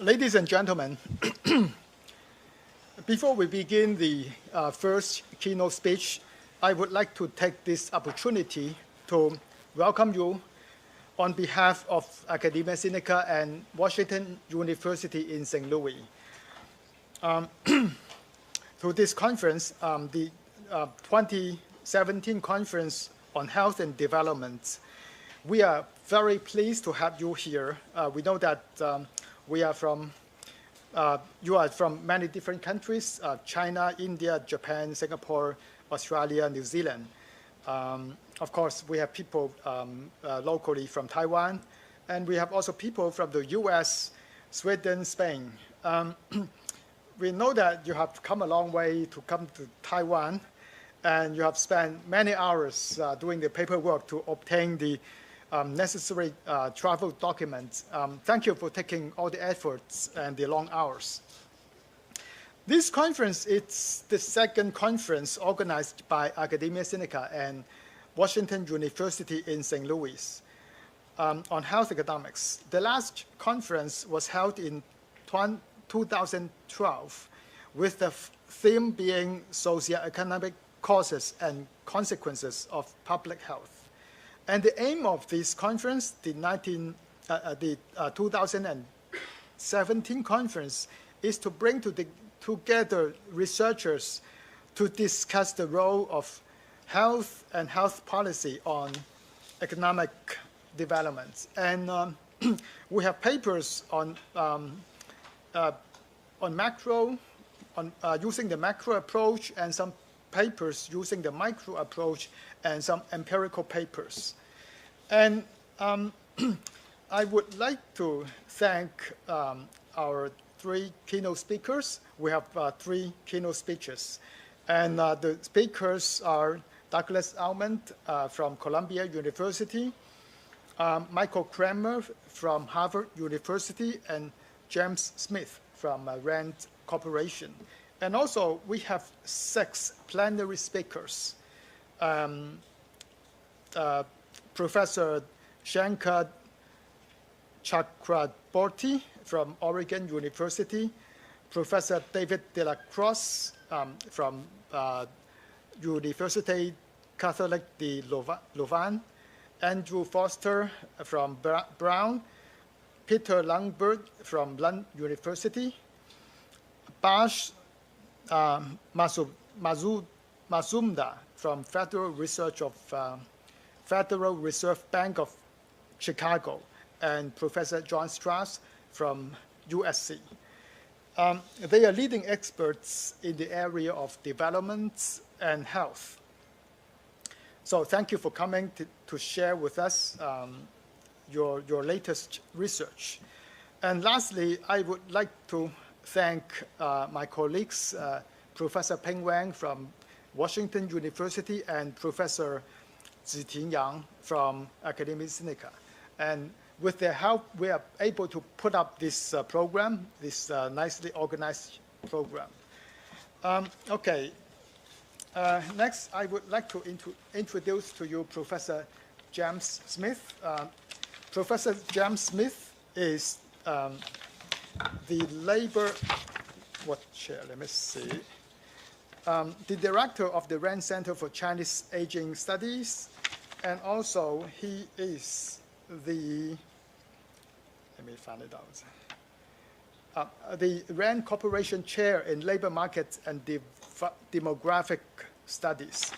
Ladies and gentlemen, before we begin the first keynote speech, I would like to take this opportunity to welcome you on behalf of Academia Sinica and Washington University in St. Louis. To this conference, the 2017 Conference on Health and Development. We are very pleased to have you here. We know that you are from many different countries, China, India, Japan, Singapore, Australia, New Zealand. Of course, we have people locally from Taiwan, and we have also people from the US, Sweden, Spain. We know that you have come a long way to come to Taiwan, and you have spent many hours doing the paperwork to obtain the necessary travel documents. Thank you for taking all the efforts and the long hours. This conference is the second conference organized by Academia Sinica and Washington University in St. Louis on health economics. The last conference was held in 2012 with the theme being socioeconomic causes and consequences of public health. And the aim of this conference, the 2017 conference, is to bring together researchers to discuss the role of health and health policy on economic development. And we have papers on macro, using the macro approach, and some papers using the micro approach, and some empirical papers. And I would like to thank our three keynote speakers. We have three keynote speeches. And the speakers are Douglas Almond from Columbia University, Michael Kramer from Harvard University, and James Smith from Rand Corporation. And also, we have 6 plenary speakers. Professor Shankar Chakraborty from Oregon University, Professor David De La Crosse from Université Catholique de Louvain, Andrew Foster from Brown, Peter Langberg from Lund University, Bash Mazumda from Federal Reserve Bank of Chicago, and Professor John Strauss from USC. They are leading experts in the area of development and health. So thank you for coming to share with us your latest research. And lastly, I would like to thank my colleagues, Professor Peng Wang from Washington University and Professor Ziting Yang from Academia Sinica. And with their help, we are able to put up this program, this nicely organized program. Next, I would like to introduce to you Professor James Smith. Professor James Smith is the labor, let me see. The director of the Rand Center for Chinese Aging Studies, and also he is the, let me find it out, the Rand Corporation Chair in Labor Markets and Demographic Studies.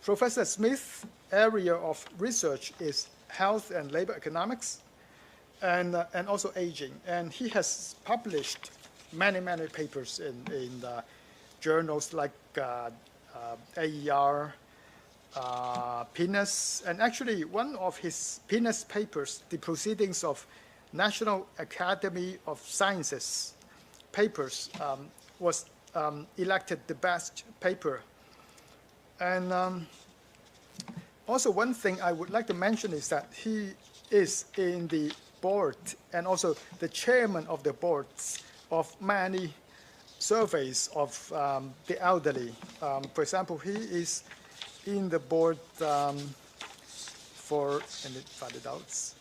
Professor Smith's area of research is health and labor economics, and also aging. And he has published many papers in journals like AER, PNAS, and actually one of his PNAS papers, the Proceedings of National Academy of Sciences papers, was elected the best paper. And also one thing I would like to mention is that he is in the board and also the chairman of the boards of many surveys of the elderly. For example, he is in the board for, let me find it out,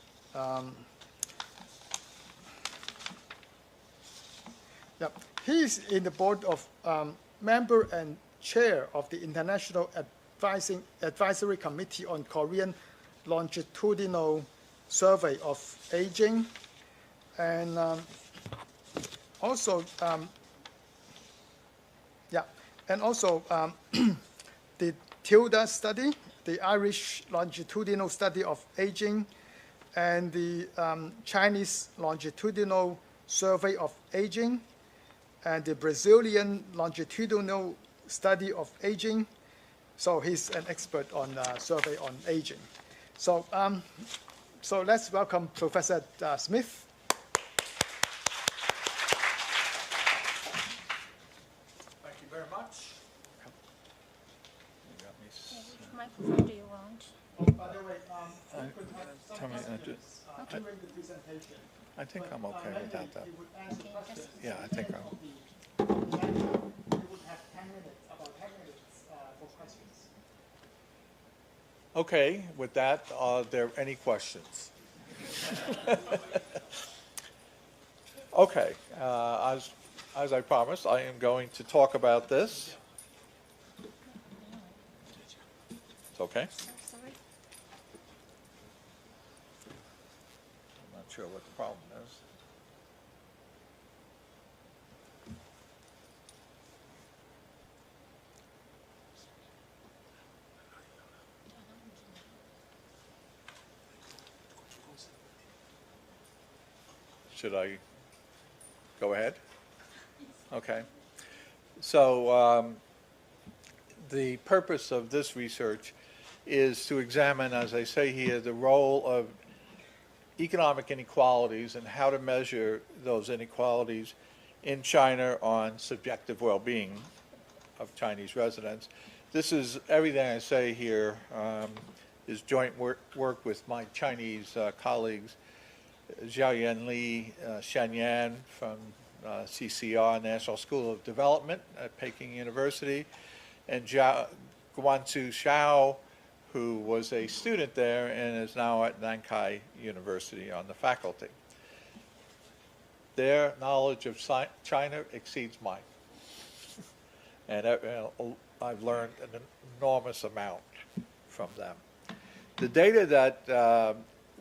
Yeah, he's in the board of member and chair of the International Advisory Committee on Korean Longitudinal Survey of Aging, and also the TILDA study, the Irish Longitudinal Study of Aging, and the Chinese Longitudinal Survey of Aging, and the Brazilian Longitudinal Study of Aging. So he's an expert on survey on aging. So, so let's welcome Professor Smith. Thank you very much. Which microphone do you want? Oh, by the way, you could have some questions during the presentation. I think I'm okay without that. You would answer questions. Yeah, I think I'm. You would have 10 minutes, about 10 minutes for questions. Okay, with that, are there any questions? Okay, as I promised, I am going to talk about this. It's okay? Sorry. I'm not sure what the problem is. Should I go ahead? Okay. So the purpose of this research is to examine, as I say here, the role of economic inequalities and how to measure those inequalities in China on subjective well-being of Chinese residents. This is, everything I say here is joint work with my Chinese colleagues, Xiaoyan Li, Shen Yan from CCR, National School of Development at Peking University, and Guanzu Xiao, who was a student there and is now at Nankai University on the faculty. Their knowledge of China exceeds mine. And I've learned an enormous amount from them. The data that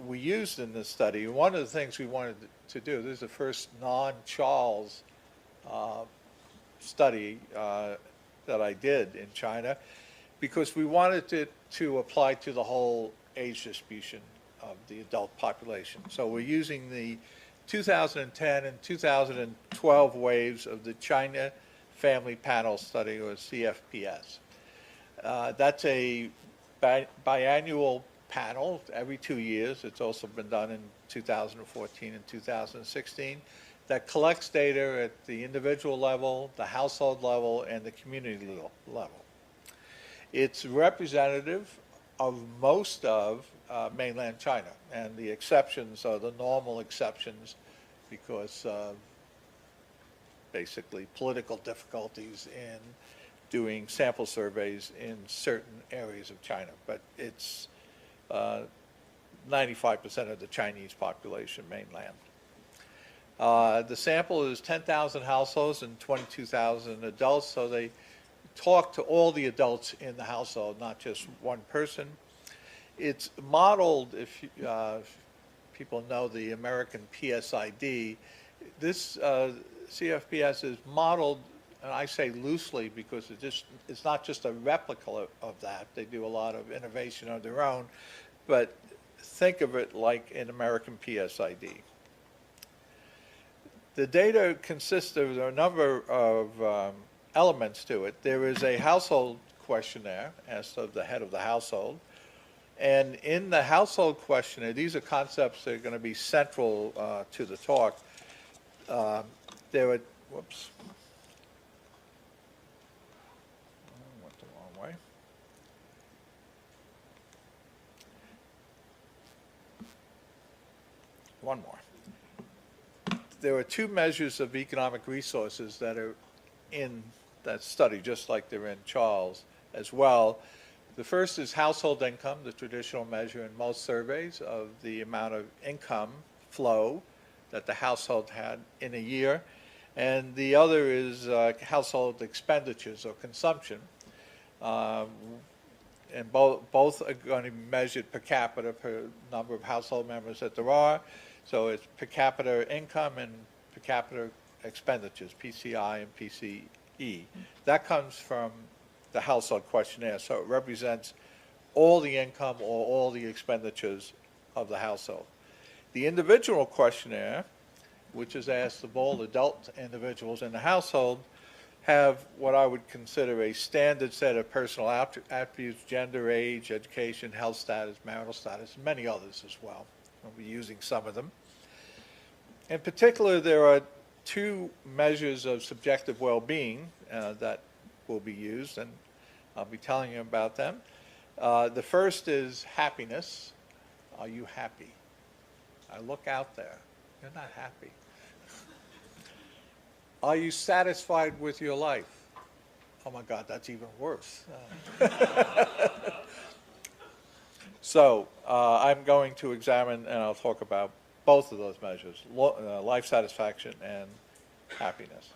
we used in this study, one of the things we wanted to do, this is the first non-Charles study that I did in China, because we wanted it to apply to the whole age distribution of the adult population. So we're using the 2010 and 2012 waves of the China Family Panel Study, or CFPS. That's a biannual panel every 2 years. It's also been done in 2014 and 2016 that collects data at the individual level, the household level, and the community level. It's representative of most of mainland China, and the exceptions are the normal exceptions because of basically political difficulties in doing sample surveys in certain areas of China, but it's 95% of the Chinese population mainland. The sample is 10,000 households and 22,000 adults, so they talk to all the adults in the household, not just one person. It's modeled, if people know the American PSID, this CFPS is modeled, and I say loosely because it's not just a replica of that. They do a lot of innovation of their own, but think of it like an American PSID. The data consists of a number of elements to it. There is a household questionnaire asked of the head of the household. And in the household questionnaire, these are concepts that are going to be central to the talk. There are, whoops. I went the wrong way. One more. There are two measures of economic resources that are in that study, just like they're in Charles as well. The first is household income, the traditional measure in most surveys of the amount of income flow that the household had in a year. And the other is household expenditures or consumption. And both are going to be measured per capita, per number of household members that there are. So it's per capita income and per capita expenditures, PCI and PCE. That comes from the household questionnaire. So it represents all the income or all the expenditures of the household. The individual questionnaire, which is asked of all adult individuals in the household, have what I would consider a standard set of personal attributes: gender, age, education, health status, marital status, and many others as well. I'll be using some of them. In particular, there are two measures of subjective well-being that will be used, and I'll be telling you about them. The first is happiness. Are you happy? I look out there. You're not happy. Are you satisfied with your life? Oh my God, that's even worse. So I'm going to examine, and I'll talk about both of those measures, life satisfaction and happiness.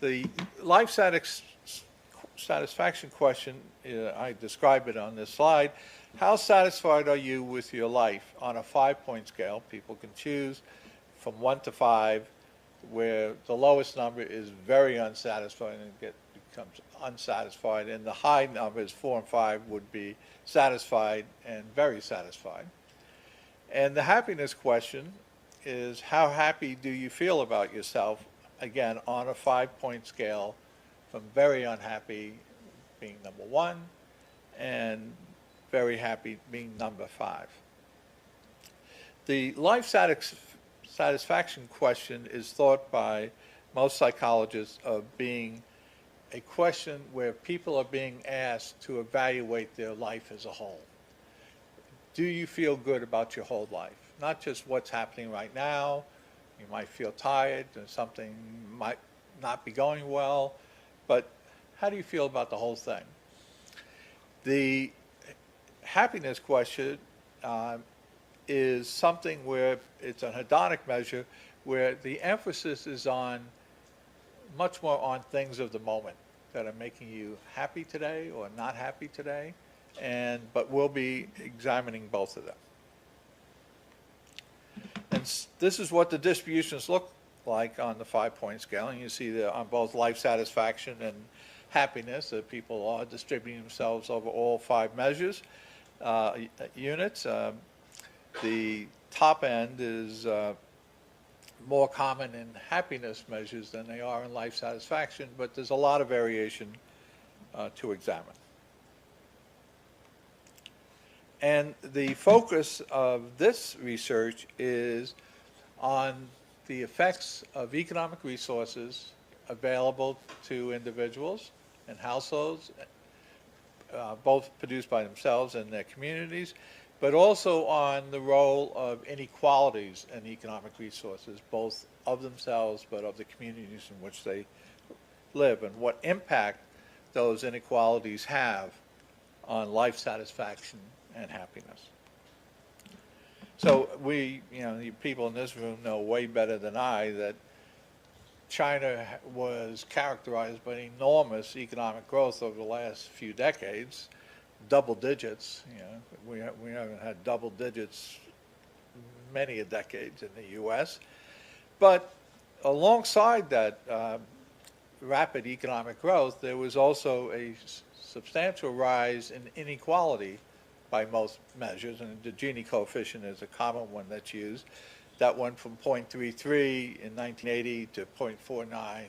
The life satisfaction question, I describe it on this slide. How satisfied are you with your life on a 5-point scale? People can choose from 1 to 5, where the lowest number is very unsatisfied and becomes unsatisfied, and the high numbers, 4 and 5, would be satisfied and very satisfied. And the happiness question is, how happy do you feel about yourself, again, on a 5-point scale, from very unhappy being number 1 and very happy being number 5. The life satisfaction question is thought by most psychologists of being a question where people are being asked to evaluate their life as a whole. Do you feel good about your whole life? Not just what's happening right now. You might feel tired and something might not be going well, but how do you feel about the whole thing? The happiness question is something where it's a hedonic measure where the emphasis is on much more on things of the moment that are making you happy today or not happy today, but we'll be examining both of them. And this is what the distributions look like on the 5-point scale, and you see that on both life satisfaction and happiness that people are distributing themselves over all 5 measures, units. The top end is more common in happiness measures than they are in life satisfaction, but there's a lot of variation to examine. And the focus of this research is on the effects of economic resources available to individuals and households, both produced by themselves and their communities, but also on the role of inequalities in economic resources, both of themselves but of the communities in which they live, and what impact those inequalities have on life satisfaction and happiness. So you people in this room know way better than I that China was characterized by enormous economic growth over the last few decades, double digits. We haven't had double digits many a decades in the U.S. But alongside that rapid economic growth, there was also a substantial rise in inequality by most measures, and the Gini coefficient is a common one that's used. That went from 0.33 in 1980 to 0.49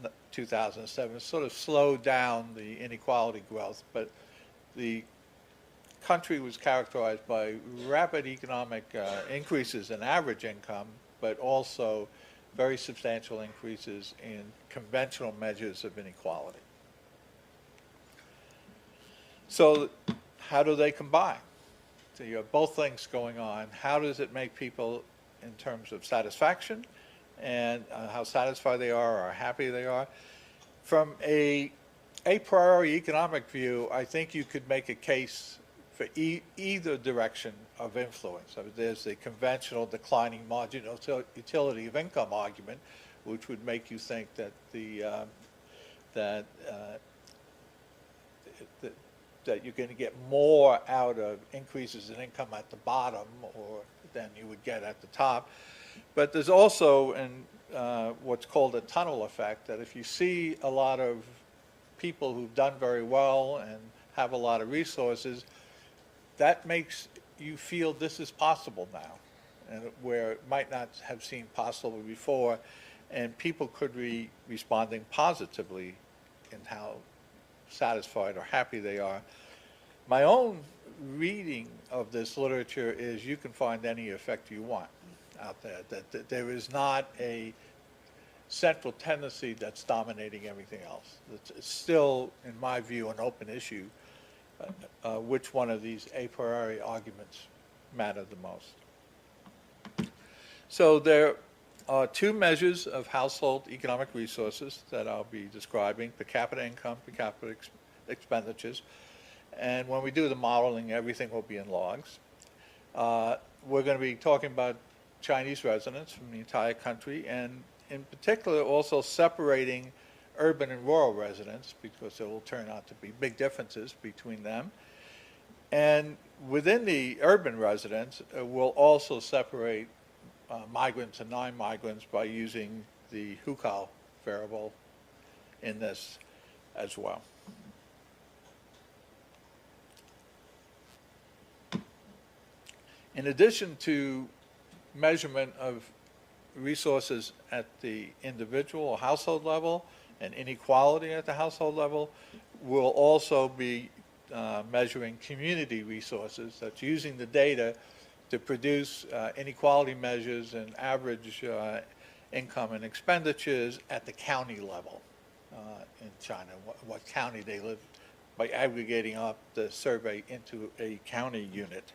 in 2007. It sort of slowed down the inequality growth, but the country was characterized by rapid economic increases in average income, but also very substantial increases in conventional measures of inequality. So how do they combine? So you have both things going on. How does it make people in terms of satisfaction and how satisfied they are or happy they are? From a priori economic view, I think you could make a case for either direction of influence. So there's the conventional declining marginal utility of income argument, which would make you think that that you're going to get more out of increases in income at the bottom than you would get at the top. But there's also what's called a tunnel effect, that if you see a lot of people who've done very well and have a lot of resources, that makes you feel this is possible now, and where it might not have seemed possible before, and people could be responding positively in how satisfied or happy they are. My own reading of this literature is you can find any effect you want out there, that there is not a central tendency that's dominating everything else. It's still, in my view, an open issue which one of these a priori arguments matter the most. So there are two measures of household economic resources that I'll be describing: per capita income, per capita expenditures. And when we do the modeling, everything will be in logs. We're going to be talking about Chinese residents from the entire country, and in particular also separating urban and rural residents, because there will turn out to be big differences between them. And within the urban residents, we'll also separate migrants and non-migrants by using the Hukou variable in this as well. In addition to measurement of resources at the individual or household level and inequality at the household level, we'll also be measuring community resources. That's using the data to produce inequality measures and average income and expenditures at the county level in China, what county they live, by aggregating up the survey into a county unit.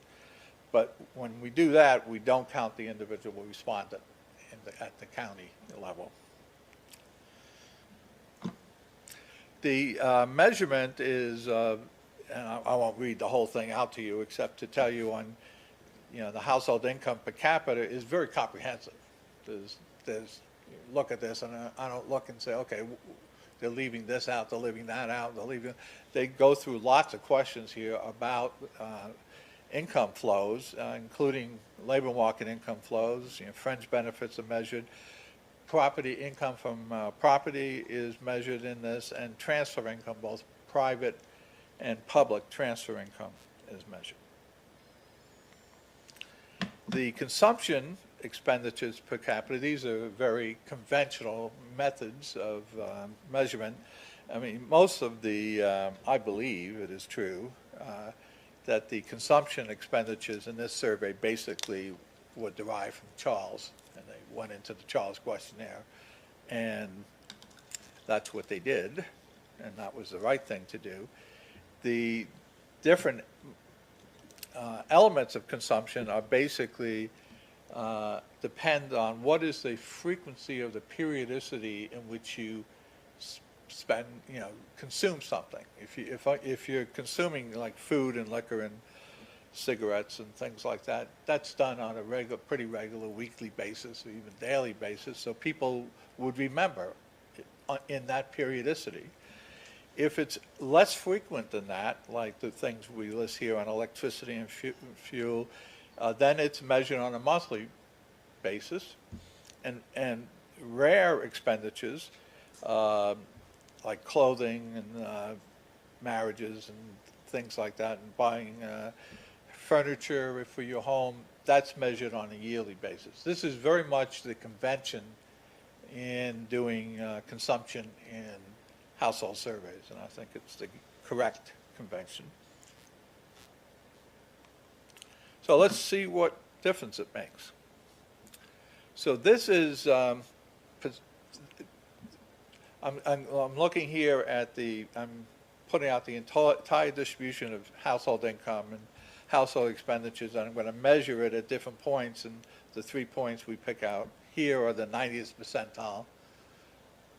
But when we do that, we don't count the individual respondent at the county level. The measurement is, and I won't read the whole thing out to you, except to tell you on, the household income per capita is very comprehensive. There's look at this, and I don't look and say, okay, they're leaving this out, they're leaving that out, they go through lots of questions here about income flows, including labor market income flows. Fringe benefits are measured. Property income from property is measured in this, and transfer income, both private and public transfer income, is measured. The consumption expenditures per capita, these are very conventional methods of measurement. I mean, most of the, I believe it is true, that the consumption expenditures in this survey basically were derived from Charles, and they went into the Charles questionnaire, and that's what they did, and that was the right thing to do. The different elements of consumption are basically depend on what is the frequency of the periodicity in which you spend, consume something. If you're consuming like food and liquor and cigarettes and things like that, that's done on a pretty regular weekly basis or even daily basis, so people would remember in that periodicity. If it's less frequent than that, like the things we list here on electricity and fuel, then it's measured on a monthly basis, and rare expenditures like clothing and marriages and things like that, and buying furniture for your home, that's measured on a yearly basis. This is very much the convention in doing consumption in household surveys, and I think it's the correct convention. So let's see what difference it makes. So this is, I'm looking here at I'm putting out the entire distribution of household income and household expenditures, and I'm going to measure it at different points, and the 3 points we pick out here are the 90th percentile,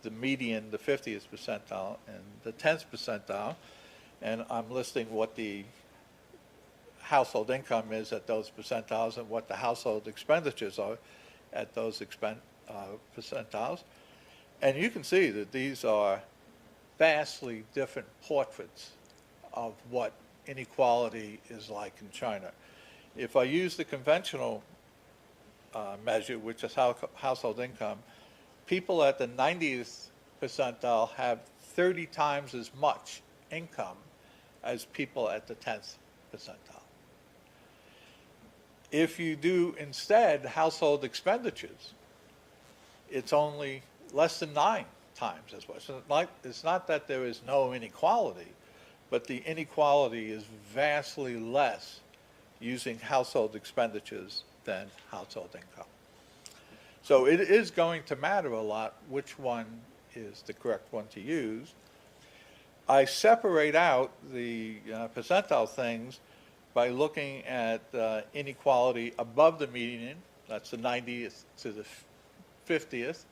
the median, the 50th percentile, and the 10th percentile, and I'm listing what the household income is at those percentiles and what the household expenditures are at those percentiles. And you can see that these are vastly different portraits of what inequality is like in China. If I use the conventional measure, which is household income, people at the 90th percentile have 30 times as much income as people at the 10th percentile. If you do instead household expenditures, it's only less than 9 times as much. So it's not that there is no inequality, but the inequality is vastly less using household expenditures than household income. So it is going to matter a lot which one is the correct one to use. I separate out the percentile things by looking at inequality above the median, that's the 90th to the 50th,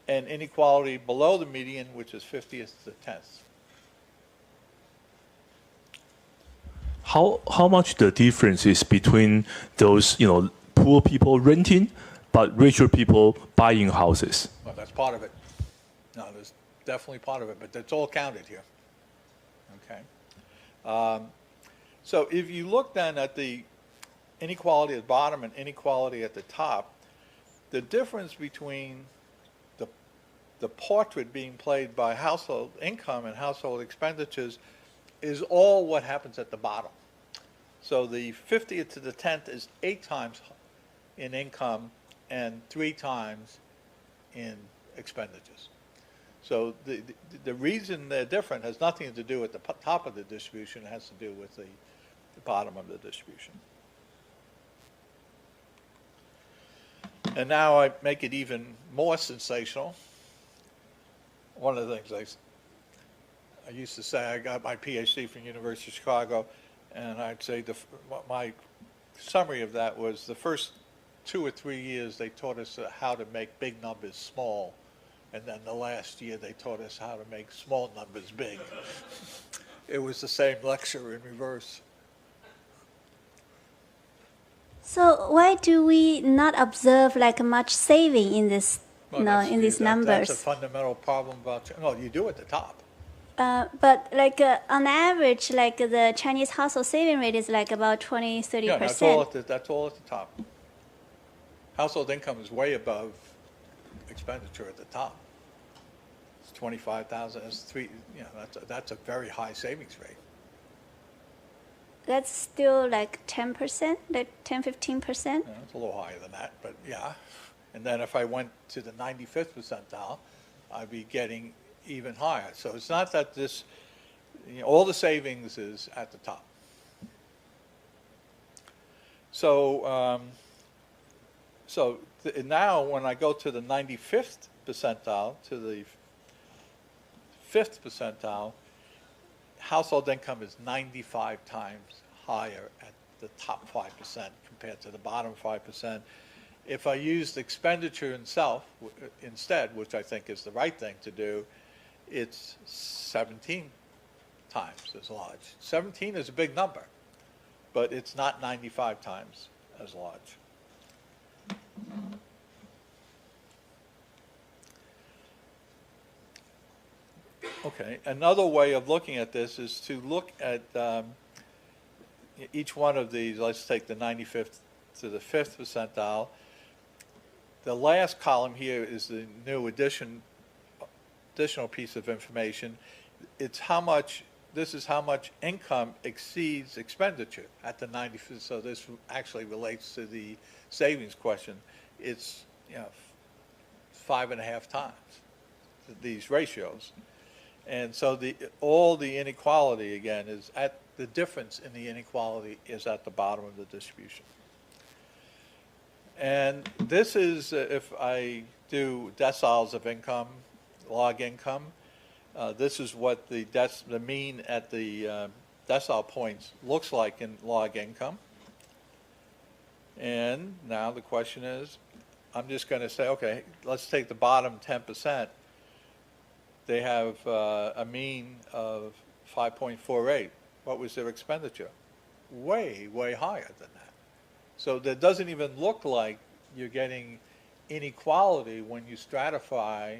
and inequality below the median, which is 50th to 10th. How much the difference is between those poor people renting, but richer people buying houses? Well, that's part of it. No, there's definitely part of it, but that's all counted here. Okay. So if you look then at the inequality at the bottom and inequality at the top, the difference between the portrait being played by household income and household expenditures is all what happens at the bottom. So the 50th to the 10th is 8 times in income and 3 times in expenditures. So the reason they're different has nothing to do with the top of the distribution. It has to do with the bottom of the distribution. And now I make it even more sensational. One of the things I used to say, I got my PhD from University of Chicago, and I'd say my summary of that was the first 2 or 3 years they taught us how to make big numbers small, and then the last year they taught us how to make small numbers big. It was the same lecture in reverse. So why do we not observe like much saving in this, in these numbers? That's a fundamental problem about. No, you do at the top. But like on average, like the Chinese household saving rate is like about 20-30%. Yeah, that's all at the top. Household income is way above expenditure at the top. It's 25,000. It's 3. That's a very high savings rate. That's still like 10%, like 10-15%. Yeah, it's a little higher than that, but yeah. And then if I went to the 95th percentile, I'd be getting even higher. So it's not that this, all the savings is at the top. So, now when I go to the 95th percentile, to the 5th percentile, household income is 95 times higher at the top 5% compared to the bottom 5%. If I used expenditure instead, which I think is the right thing to do, it's 17 times as large. 17 is a big number, but it's not 95 times as large. Okay, another way of looking at this is to look at each one of these. Let's take the 95th to the 5th percentile. The last column here is the new additional piece of information. It's how much, this is how much income exceeds expenditure at the 95th. So this actually relates to the savings question. It's 5.5 times these ratios. And so all the inequality, again, is at the difference in the inequality is at the bottom of the distribution. And this is, if I do deciles of income, log income, this is what the mean at the decile points looks like in log income. And now the question is, I'm just going to say, okay, let's take the bottom 10%. They have a mean of 5.48. What was their expenditure? way, way higher than that. So that doesn't even look like you're getting inequality when you stratify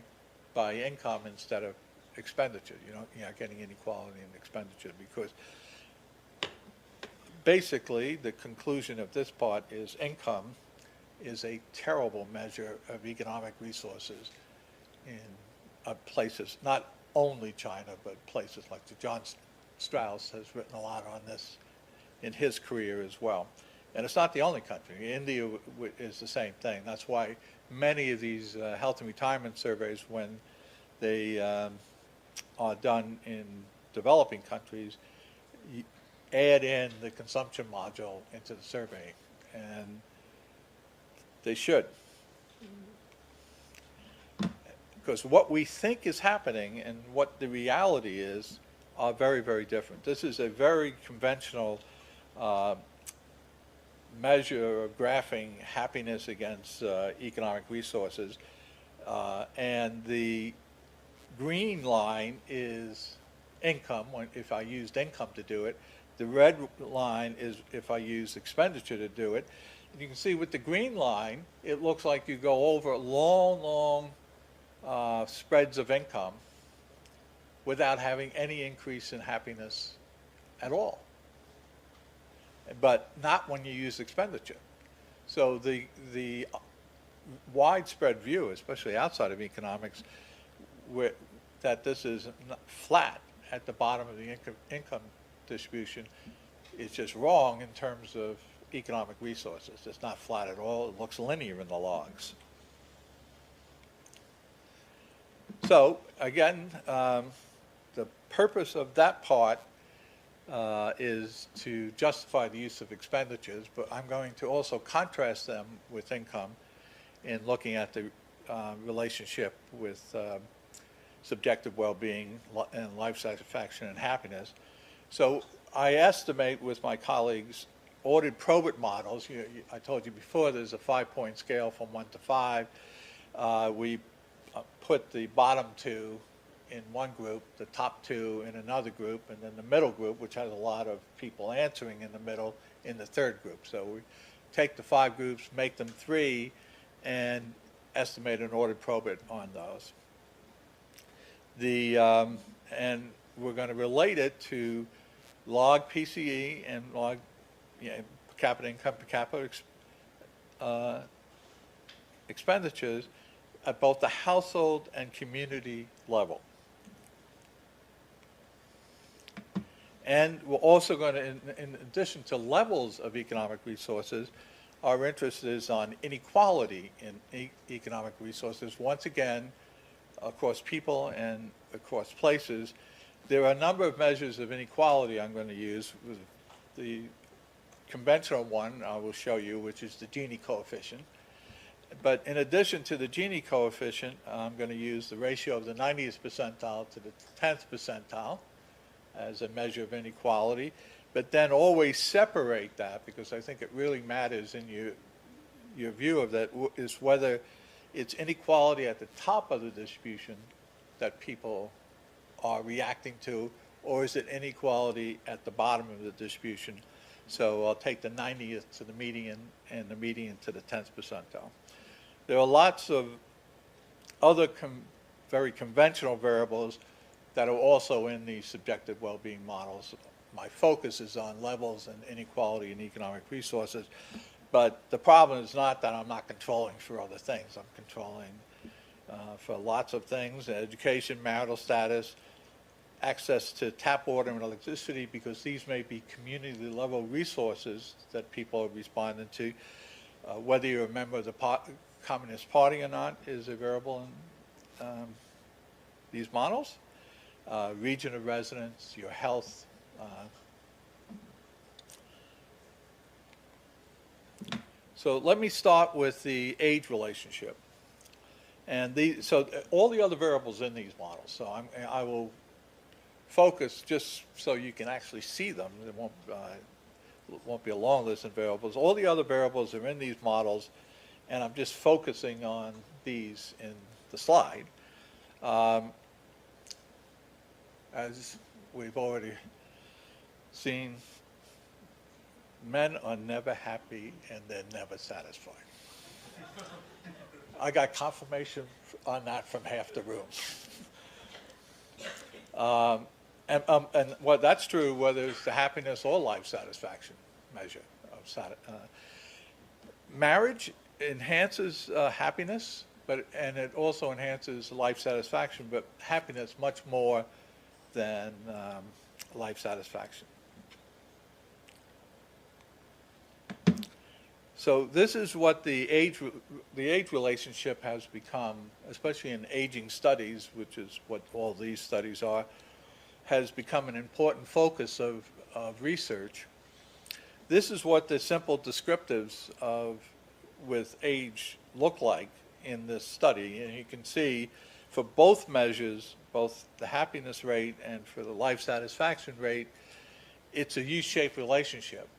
by income instead of expenditure. You're not getting inequality in expenditure because basically the conclusion of this part is income is a terrible measure of economic resources in places, not only China, but places like John Strauss has written a lot on this in his career as well. And it's not the only country. India is the same thing. That's why many of these health and retirement surveys, when they are done in developing countries, add in the consumption module into the survey, and they should. Because what we think is happening and what the reality is are very, very different. This is a very conventional measure of graphing happiness against economic resources, and the green line is income, if I used income to do it. The red line is if I use expenditure to do it. And you can see with the green line, it looks like you go over long, long spreads of income without having any increase in happiness at all. But not when you use expenditure. So the widespread view, especially outside of economics, that this is flat at the bottom of the income distribution is just wrong in terms of economic resources. It's not flat at all. It looks linear in the logs. So again, the purpose of that part is to justify the use of expenditures, but I'm going to also contrast them with income in looking at the relationship with subjective well-being and life satisfaction and happiness. So I estimate with my colleagues ordered probit models. I told you before there's a 5-point scale from 1 to 5. We put the bottom two in one group, the top two in another group, and then the middle group, which has a lot of people answering in the middle, in the third group. So we take the 5 groups, make them 3, and estimate an ordered probit on those. And we're going to relate it to log PCE and log per capita income, per capita expenditures at both the household and community level. And we're also going to, in addition to levels of economic resources, our interest is on inequality in economic resources. Once again, across people and across places, there are a number of measures of inequality I'm going to use. The conventional one I will show you, which is the Gini coefficient. But in addition to the Gini coefficient, I'm going to use the ratio of the 90th percentile to the 10th percentile as a measure of inequality, but then always separate that, because I think it really matters in your view of that, is whether it's inequality at the top of the distribution that people are reacting to, or is it inequality at the bottom of the distribution? So I'll take the 90th to the median and the median to the 10th percentile. There are lots of other very conventional variables that are also in the subjective well-being models. My focus is on levels and inequality in economic resources, but the problem is not that I'm not controlling for other things. I'm controlling for lots of things: education, marital status, access to tap water and electricity, because these may be community level resources that people are responding to. Whether you're a member of the Communist Party or not is a variable in these models. Region of residence, your health. So let me start with the age relationship. And so all the other variables in these models. So I will focus just so you can actually see them. There won't be a long list of variables. All the other variables are in these models, and I'm just focusing on these in the slide. As we've already seen, men are never happy and they're never satisfied. I got confirmation on that from half the room. And well, that's true whether it's the happiness or life satisfaction measure. Marriage enhances happiness, and it also enhances life satisfaction, but happiness much more than life satisfaction. So this is what the age relationship has become, especially in aging studies, which is what all these studies are, has become an important focus of research. This is what the simple descriptives with age look like in this study. And you can see for both measures, both the happiness rate and for the life satisfaction rate, it's a U-shaped relationship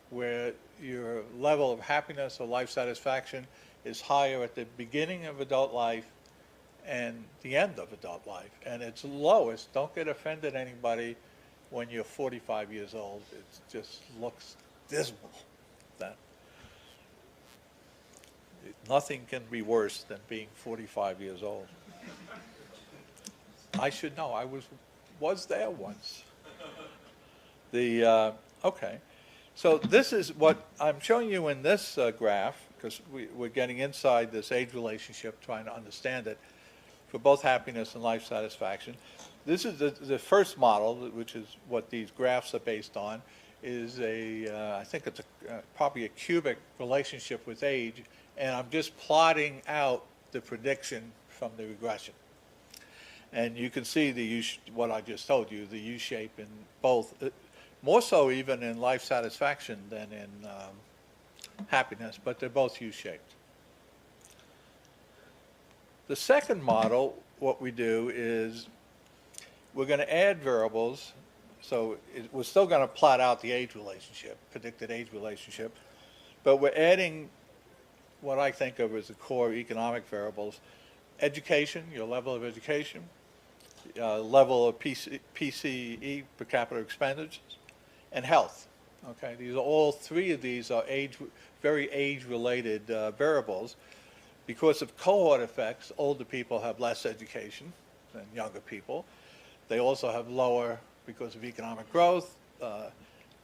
where your level of happiness or life satisfaction is higher at the beginning of adult life and the end of adult life. And it's lowest, don't get offended anybody, when you're 45 years old. It just looks dismal. Nothing can be worse than being 45 years old. I should know, I was there once. Okay. So this is what I'm showing you in this graph, because we're getting inside this age relationship, trying to understand it, for both happiness and life satisfaction. This is the first model, which is what these graphs are based on, is I think it's probably a cubic relationship with age, and I'm just plotting out the prediction from the regression. And you can see what I just told you, the U-shape in both. More so even in life satisfaction than in happiness, but they're both U-shaped. The second model, what we do is we're going to add variables. So we're still going to plot out the age relationship, predicted age relationship, but we're adding what I think of as the core economic variables: education, your level of education, level of PCE, per capita expenditures, and health. Okay, all three of these are very age-related variables. Because of cohort effects, older people have less education than younger people. They also have lower, because of economic growth,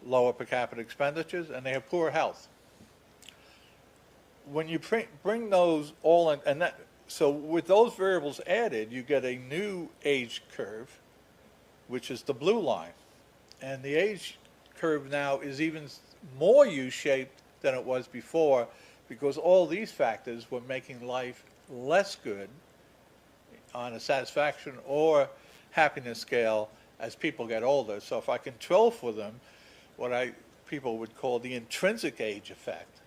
lower per capita expenditures, and they have poor health. When you bring those all in, so with those variables added, you get a new age curve, which is the blue line. And the age curve now is even more U-shaped than it was before, because all these factors were making life less good on a satisfaction or happiness scale as people get older. So if I control for them, what people would call the intrinsic age effect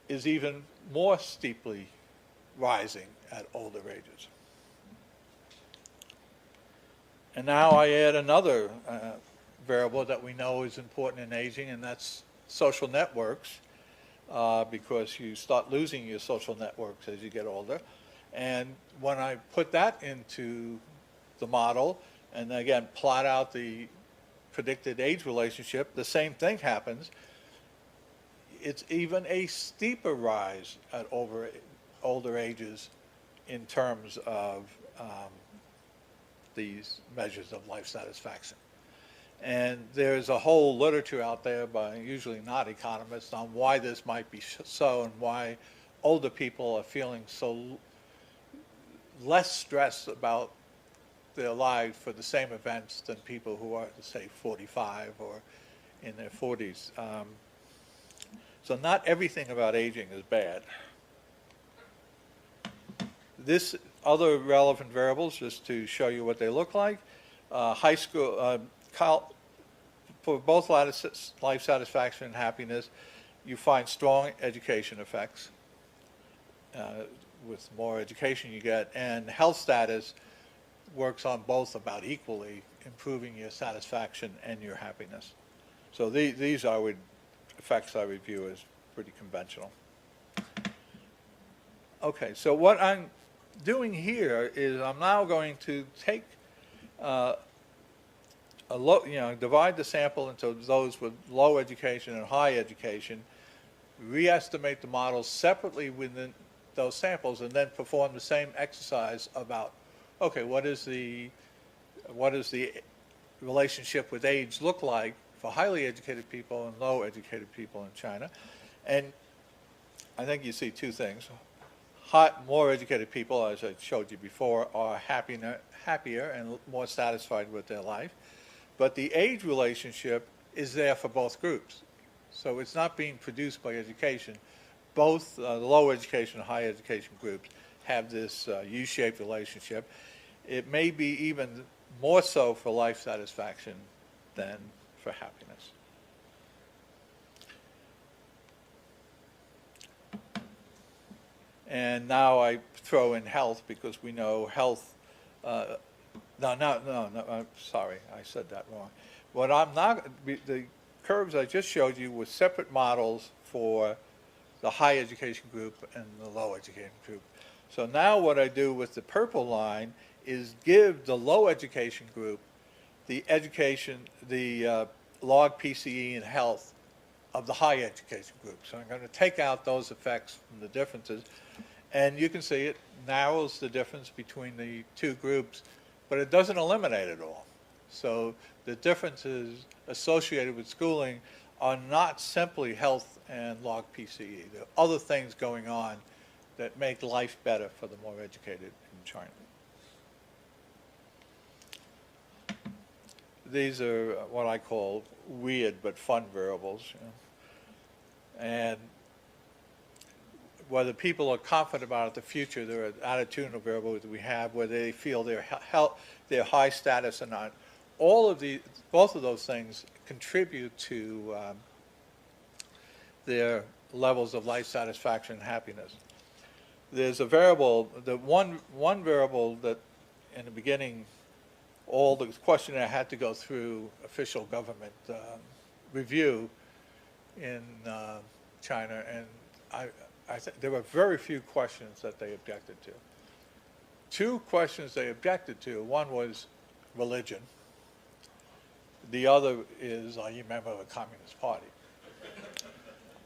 is even more steeply rising at older ages. And now I add another variable that we know is important in aging, and that's social networks, because you start losing your social networks as you get older. And when I put that into the model, and again plot out the predicted age relationship, the same thing happens. It's even a steeper rise at older ages in terms of these measures of life satisfaction. And there's a whole literature out there by usually not economists on why this might be so, and why older people are feeling so less stressed about their lives for the same events than people who are, say, 45 or in their 40s. So not everything about aging is bad. This other relevant variables, just to show you what they look like. High school, for both life satisfaction and happiness, you find strong education effects. With more education you get, and health status works on both about equally, improving your satisfaction and your happiness. So these effects I would view as pretty conventional. Okay, so what I'm doing here is I'm now going to take divide the sample into those with low education and high education, re-estimate the models separately within those samples, and then perform the same exercise about, okay, what does the relationship with age look like for highly educated people and low educated people in China? And I think you see two things. More educated people, as I showed you before, are happier and more satisfied with their life. But the age relationship is there for both groups. So it's not being produced by education. Both the low education and high education groups have this U-shaped relationship. It may be even more so for life satisfaction than for happiness. And now I throw in health because we know health. I'm sorry, I said that wrong. What I'm not, the curves I just showed you were separate models for the high education group and the low education group. So now what I do with the purple line is give the low education group the log PCE in health of the high education group. So I'm going to take out those effects from the differences. And you can see it narrows the difference between the two groups, but it doesn't eliminate it all. So the differences associated with schooling are not simply health and log PCE. There are other things going on that make life better for the more educated in China. These are what I call weird but fun variables. And whether people are confident about the future, there are attitudinal variables that we have, whether they feel their high status or not. Both of those things contribute to their levels of life satisfaction and happiness. There's a variable, the one variable that in the beginning, all the questionnaire had to go through official government review in China, and I think there were very few questions that they objected to. Two questions they objected to. One was religion. The other is, are you a member of the Communist Party?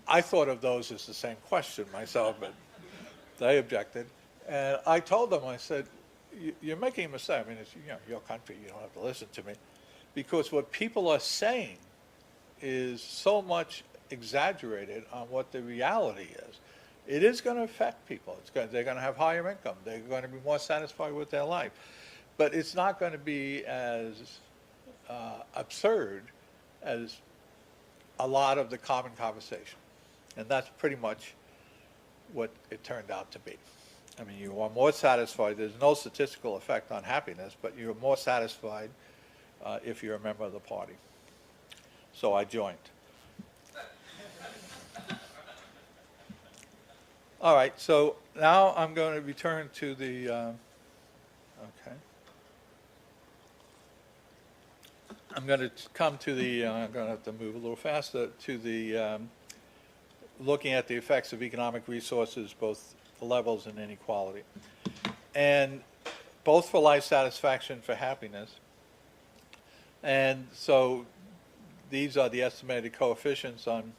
I thought of those as the same question myself, but they objected. And I told them, I said, you're making a mistake. I mean, it's your country. You don't have to listen to me. Because what people are saying is so much exaggerated on what the reality is. It is going to affect people. They're going to have higher income. They're going to be more satisfied with their life. But it's not going to be as absurd as a lot of the common conversation. And that's pretty much what it turned out to be. I mean, you are more satisfied. There's no statistical effect on happiness, but you're more satisfied if you're a member of the party. So I joined. All right, so now I'm going to return to the, okay. I'm going to come to the, I'm going to have to move a little faster, to the looking at the effects of economic resources, both levels and inequality. And both for life satisfaction, for happiness. And so these are the estimated coefficients on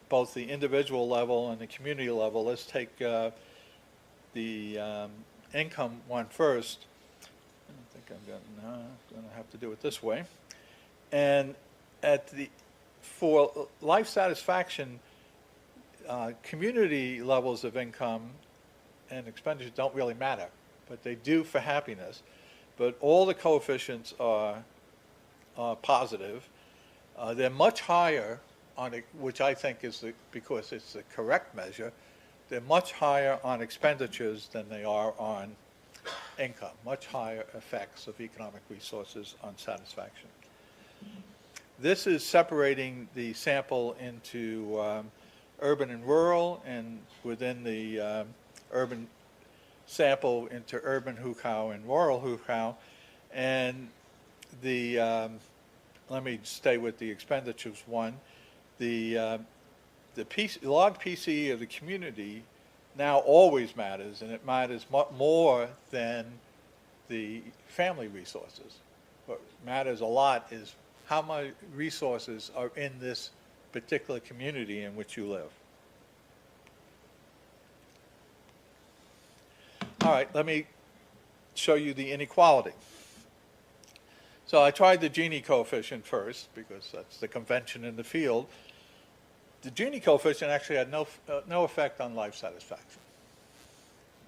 both the individual level and the community level. Let's take the income one first. I think I'm going to have to do it this way. And for life satisfaction, community levels of income and expenditure don't really matter, but they do for happiness. But all the coefficients are positive. They're much higher on it, which I think is because it's the correct measure. They're much higher on expenditures than they are on income. Much higher effects of economic resources on satisfaction. This is separating the sample into urban and rural, and within the urban sample into urban hukou and rural hukou. And the let me stay with the expenditures one. The log PCE of the community now always matters, and it matters more than the family resources. What matters a lot is how much resources are in this particular community in which you live. All right, let me show you the inequality. So I tried the Gini coefficient first because that's the convention in the field. The Gini coefficient actually had no effect on life satisfaction.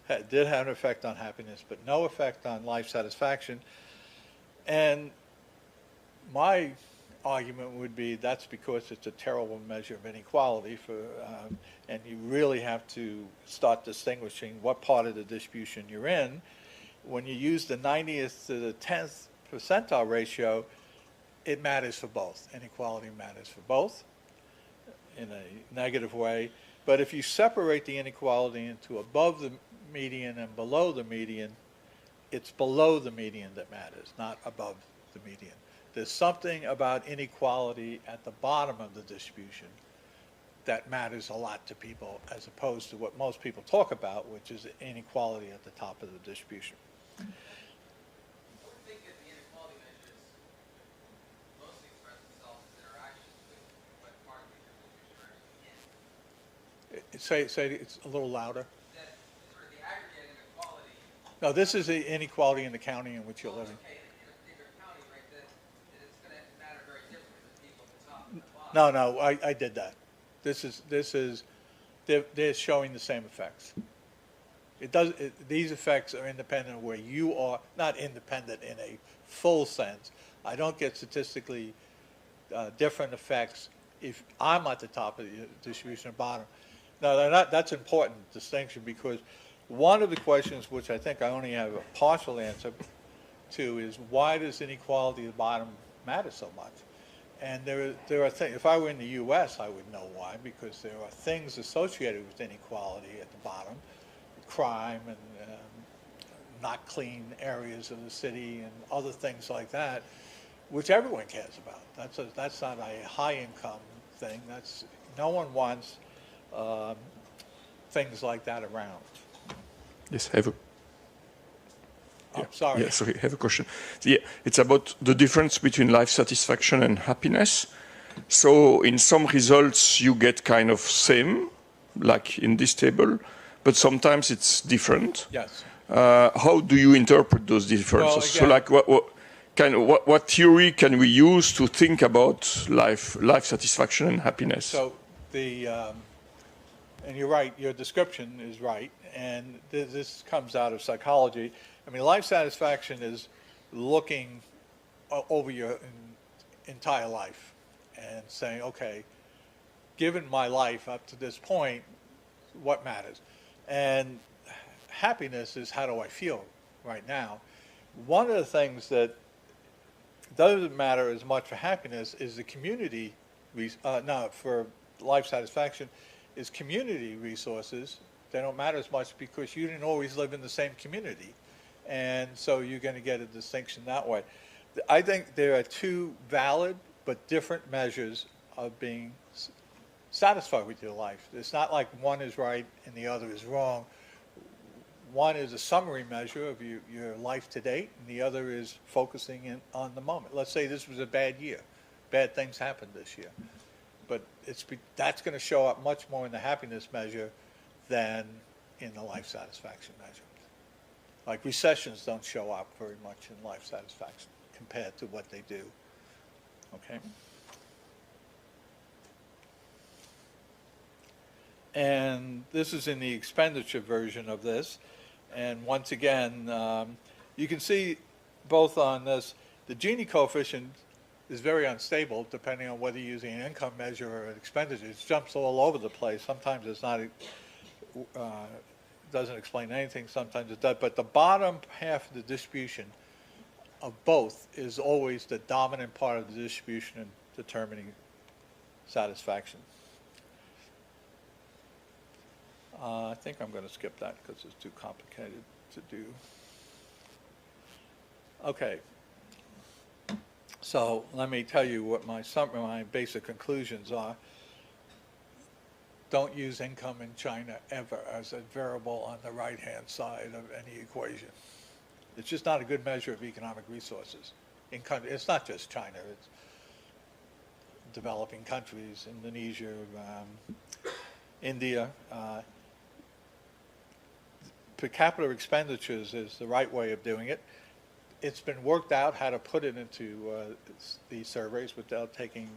It did have an effect on happiness, but no effect on life satisfaction. And my argument would be that's because it's a terrible measure of inequality and you really have to start distinguishing what part of the distribution you're in. When you use the 90th to the 10th percentile ratio, it matters for both. Inequality matters for both in a negative way. But if you separate the inequality into above the median and below the median, it's below the median that matters, not above the median. There's something about inequality at the bottom of the distribution that matters a lot to people as opposed to what most people talk about, which is inequality at the top of the distribution. Say it's a little louder. No, this is the inequality in the county in which you're living. No, I did that. They're showing the same effects. These effects are independent of where you are, not independent in a full sense. I don't get statistically different effects if I'm at the top of the distribution or bottom. No, they're not. That's an important distinction because one of the questions, which I think I only have a partial answer to, is why does inequality at the bottom matter so much? And there are things. If I were in the U.S., I would know why, because there are things associated with inequality at the bottom, crime and not clean areas of the city and other things like that, which everyone cares about. That's not a high income thing. No one wants things like that around. Yes, I have a... Oh, sorry. Yeah, sorry, I have a question. Yeah, it's about the difference between life satisfaction and happiness. So in some results, you get kind of same, like in this table, but sometimes it's different. Yes. How do you interpret those differences? Well, again, so like what theory can we use to think about life satisfaction and happiness? So and you're right, your description is right, and this comes out of psychology. I mean, life satisfaction is looking over your entire life and saying, okay, given my life up to this point, what matters? And happiness is how do I feel right now? One of the things that doesn't matter as much for happiness is the community, for life satisfaction, is community resources. They don't matter as much because you didn't always live in the same community. And so you're going to get a distinction that way. I think there are two valid but different measures of being satisfied with your life. It's not like one is right and the other is wrong. One is a summary measure of your life to date, and the other is focusing in on the moment. Let's say this was a bad year. Bad things happened this year. But that's going to show up much more in the happiness measure than in the life satisfaction measure. Like recessions don't show up very much in life satisfaction compared to what they do. Okay? And this is in the expenditure version of this. And once again, you can see both on this, the Gini coefficient is very unstable depending on whether you're using an income measure or an expenditure. It jumps all over the place. Sometimes it's not, doesn't explain anything, sometimes it does. But the bottom half of the distribution of both is always the dominant part of the distribution in determining satisfaction. I think I'm going to skip that because it's too complicated to do. Okay. So let me tell you what my basic conclusions are. Don't use income in China ever as a variable on the right-hand side of any equation. It's just not a good measure of economic resources. in countries. It's not just China. It's developing countries, Indonesia, India. Per capita expenditures is the right way of doing it. It's been worked out how to put it into these surveys without taking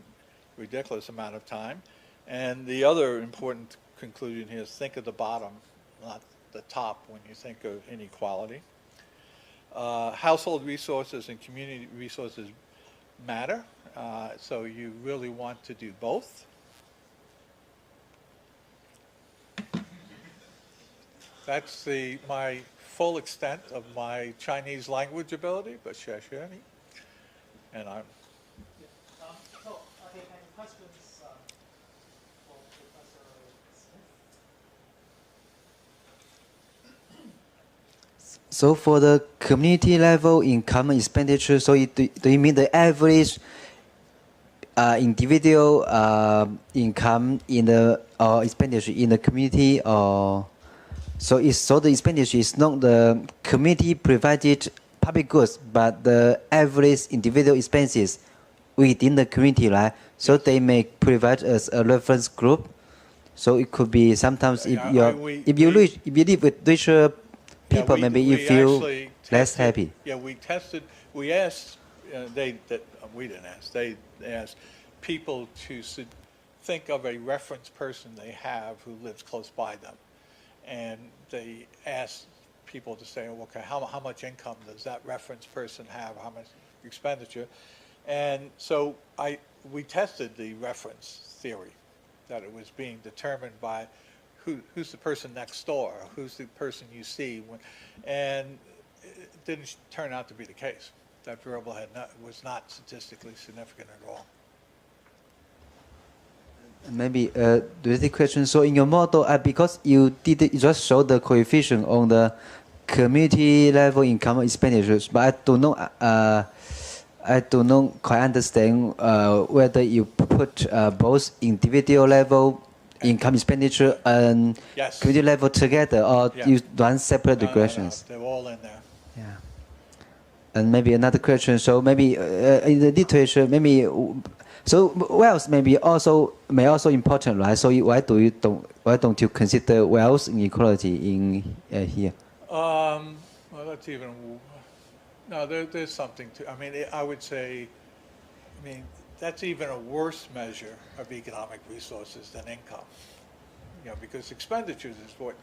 ridiculous amount of time. And the other important conclusion here is think of the bottom, not the top, when you think of inequality. Household resources and community resources matter, so you really want to do both. That's my full extent of my Chinese language ability, but Shashani, and I'm. So, are there any questions for Professor Smith? So for the community level income expenditure, so do you mean the average individual income in the expenditure in the community, or so the expenditure is not the community provided public goods, but the average individual expenses within the community, right? So they may provide us a reference group. So it could be sometimes if you live with richer people, maybe you feel less happy. Yeah, we asked, we didn't ask, they asked people to think of a reference person they have who lives close by them. And they asked people to say, okay, how much income does that reference person have, how much expenditure? And so we tested the reference theory, that it was being determined by who's the person next door, who's the person you see, and it didn't turn out to be the case. That variable was not statistically significant at all. Maybe related question. So in your model, because you just show the coefficient on the community level income expenditures, but I do not quite understand whether you put both individual level income expenditure and community level together, or you run separate regressions. No, they're all in there. Yeah. And maybe another question. So maybe in the literature, maybe. So wealth may also important, right? So why don't you consider wealth inequality in here? Well, that's even. No, there's something to. I mean, I would say. I mean, that's even a worse measure of economic resources than income. You know, because expenditures is what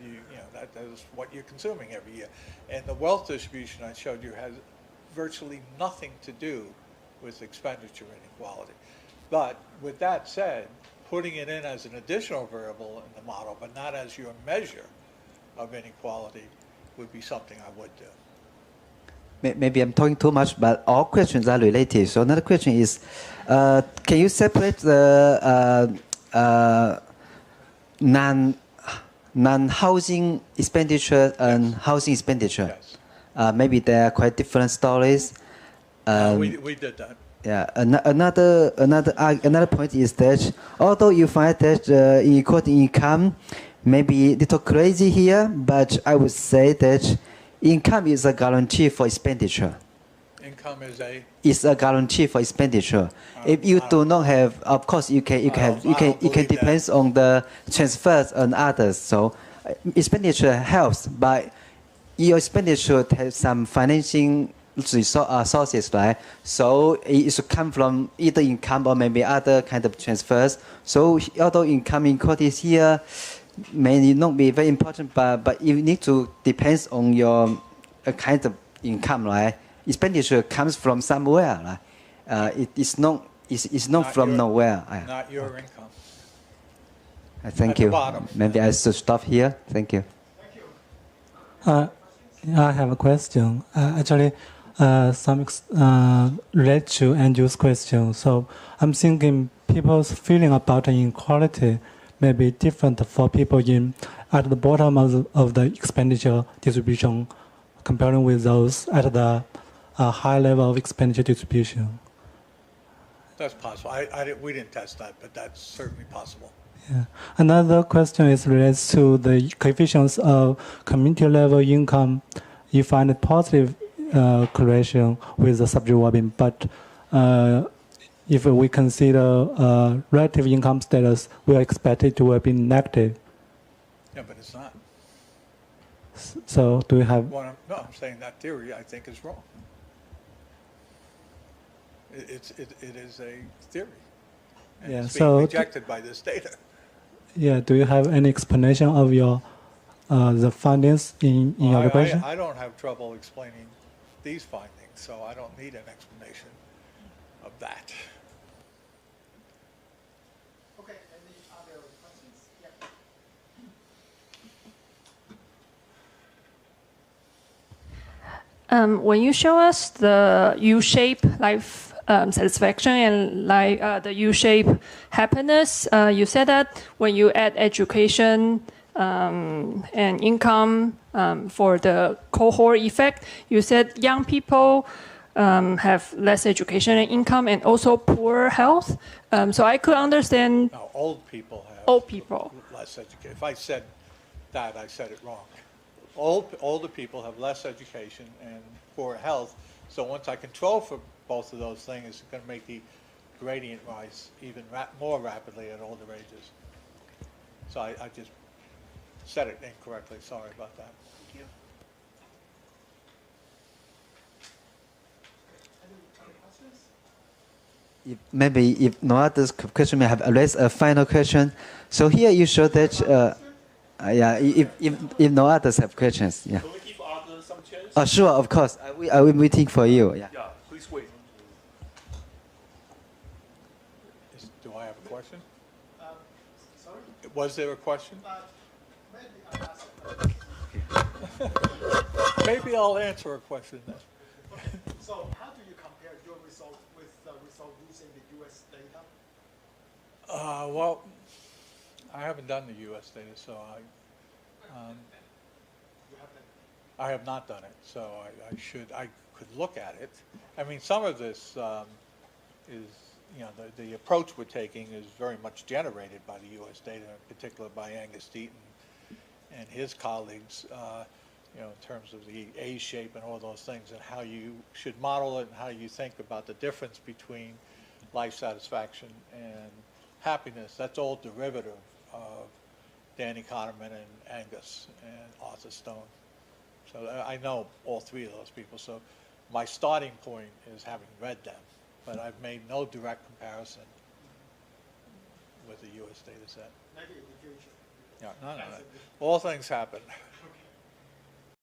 that is what you're consuming every year, and the wealth distribution I showed you has virtually nothing to do with expenditure inequality. But with that said, putting it in as an additional variable in the model, but not as your measure of inequality, would be something I would do. Maybe I'm talking too much, but all questions are related. So another question is, can you separate the non-housing expenditure and housing expenditure? Yes. Maybe they are quite different stories. We did that. Yeah. Another point is that although you find that inequality income may be a little crazy here, but I would say that income is a guarantee for expenditure. Income is a guarantee for expenditure. If you do not have, of course, you can depends on the transfers and others. So expenditure helps, but your expenditure has some financing sources, right? So it should come from either income or maybe other kind of transfers. So although income inequalities here may not be very important, but you need to depends on your kind of income, right? Expenditure comes from somewhere, right? It's not from nowhere. Not your income. Thank you. Maybe I should stop here. Thank you. I have a question. Actually, some relate to Andrew's question. So I'm thinking people's feeling about inequality may be different for people at the bottom of the expenditure distribution, comparing with those at the high level of expenditure distribution. That's possible. We didn't test that, but that's certainly possible. Yeah. Another question is related to the coefficients of community level income. You find it positive correlation with the subject well-being. But if we consider relative income status, we are expected to be negative. Yeah, but it's not. So do we have? No, I'm saying that theory I think is wrong. It is a theory. And Yeah, it's being so rejected by this data. Yeah. Do you have any explanation of your the findings in your equation? I don't have trouble explaining these findings, so I don't need an explanation of that. Okay, any other questions? Yeah. When you show us the U-shape life satisfaction and the U-shape happiness, you said that when you add education and income for the cohort effect, you said young people have less education and income and also poor health. So I could understand. Now, old people have less education. If I said that, I said it wrong. Older people have less education and poor health. So once I control for both of those things, it's going to make the gradient rise even more rapidly at older ages. So I just said it incorrectly. Sorry about that. Thank you. Maybe if no other question, may have raised a final question. So here you show that, yeah, if no others have questions, yeah. Can we give others some chance? Oh, sure, of course. I will be waiting for you. Yeah. Yeah, please wait. Do I have a question? Sorry? Was there a question? Maybe I ask Maybe I'll answer a question then. So how do you compare your result with the result using the U.S. data? Well, I haven't done the U.S. data, so I have not done it. So I could look at it. I mean, some of this is, you know, the approach we're taking is very much generated by the U.S. data, in particular by Angus Deaton and his colleagues, you know, in terms of the A shape and all those things, and how you should model it and how you think about the difference between life satisfaction and happiness. That's all derivative of Danny Kahneman and Angus and Arthur Stone. So I know all three of those people. So my starting point is having read them, but I've made no direct comparison with the U.S. data set. Maybe in the future. Yeah, no. All things happen.